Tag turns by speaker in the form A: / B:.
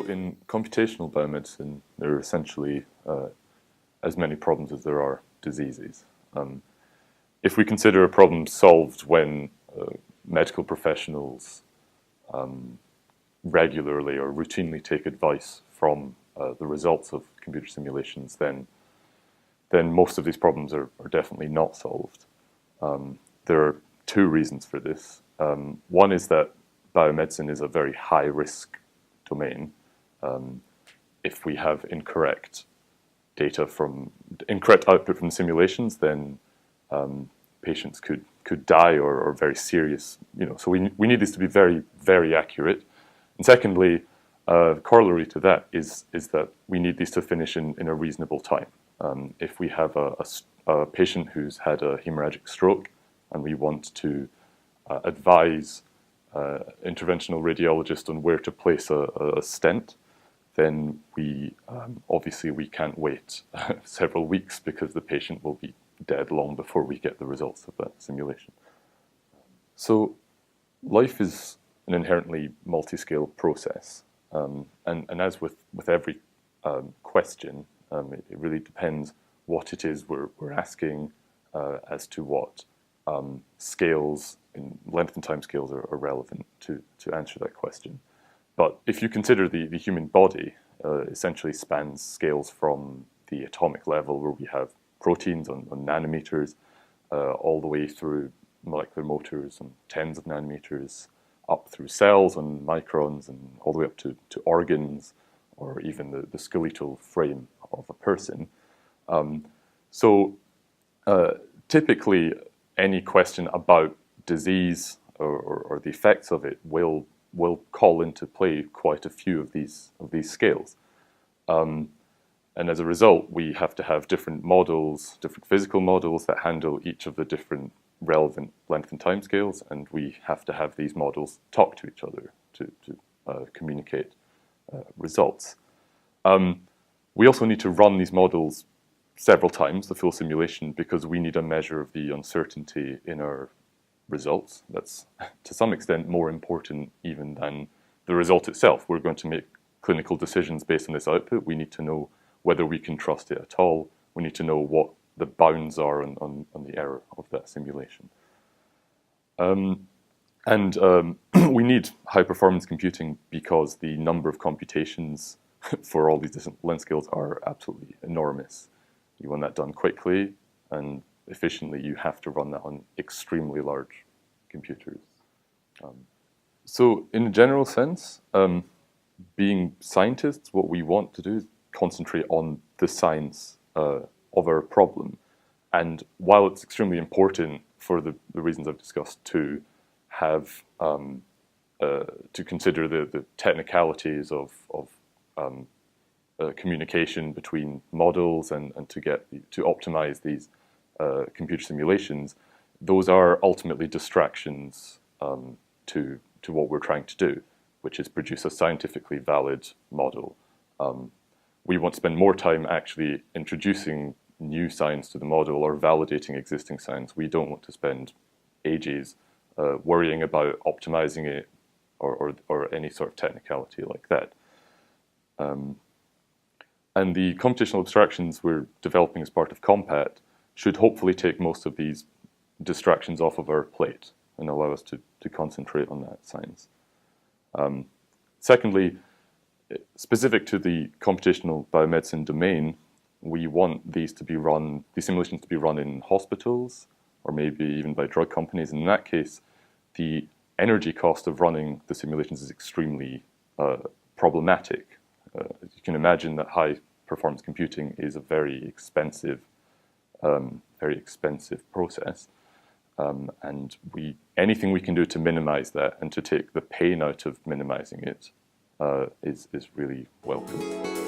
A: in computational biomedicine, there are essentially as many problems as there are diseases. If we consider a problem solved when medical professionals regularly or routinely take advice from the results of computer simulations, then most of these problems are definitely not solved. There are two reasons for this. One is that biomedicine is a very high-risk domain. If we have incorrect output from simulations, then patients could die or very serious. So we need this to be very, very accurate. And secondly, corollary to that is that we need these to finish in a reasonable time. If we have a patient who's had a hemorrhagic stroke and we want to advise interventional radiologist on where to place a stent, then obviously we can't wait several weeks because the patient will be dead long before we get the results of that simulation. So life is an inherently multi-scale process, and as with every question, it really depends what it is we're asking as to what scales in length and time scales are relevant to answer that question. But if you consider the human body, essentially spans scales from the atomic level, where we have proteins on nanometers, all the way through molecular motors on tens of nanometers, up through cells on microns, and all the way up to organs, or even the skeletal frame of a person. Typically, any question about disease or the effects of it will call into play quite a few of these scales. And as a result, we have to have different models, different physical models that handle each of the different relevant length and time scales, and we have to have these models talk to each other to communicate results. We also need to run these models several times, the full simulation, because we need a measure of the uncertainty in our results. That's to some extent more important even than the result itself. We're going to make clinical decisions based on this output. We need to know whether we can trust it at all. We need to know what the bounds are on the error of that simulation. We need high-performance computing because the number of computations for all these different length scales are absolutely enormous. You want that done quickly and efficiently, you have to run that on extremely large computers. So in a general sense, being scientists, what we want to do is concentrate on the science of our problem. And while it's extremely important for the reasons I've discussed to have to consider the technicalities of communication between models and to optimize these computer simulations, those are ultimately distractions to what we're trying to do, which is produce a scientifically valid model. We want to spend more time actually introducing new science to the model or validating existing science. We don't want to spend ages worrying about optimizing it or any sort of technicality like that. And the computational abstractions we're developing as part of ComPat should hopefully take most of these distractions off of our plate and allow us to concentrate on that science. Secondly, specific to the computational biomedicine domain, we want these simulations to be run in hospitals or maybe even by drug companies. And in that case, the energy cost of running the simulations is extremely problematic. As you can imagine, that high-performance computing is a very expensive process, and anything we can do to minimize that and to take the pain out of minimizing it is really welcome.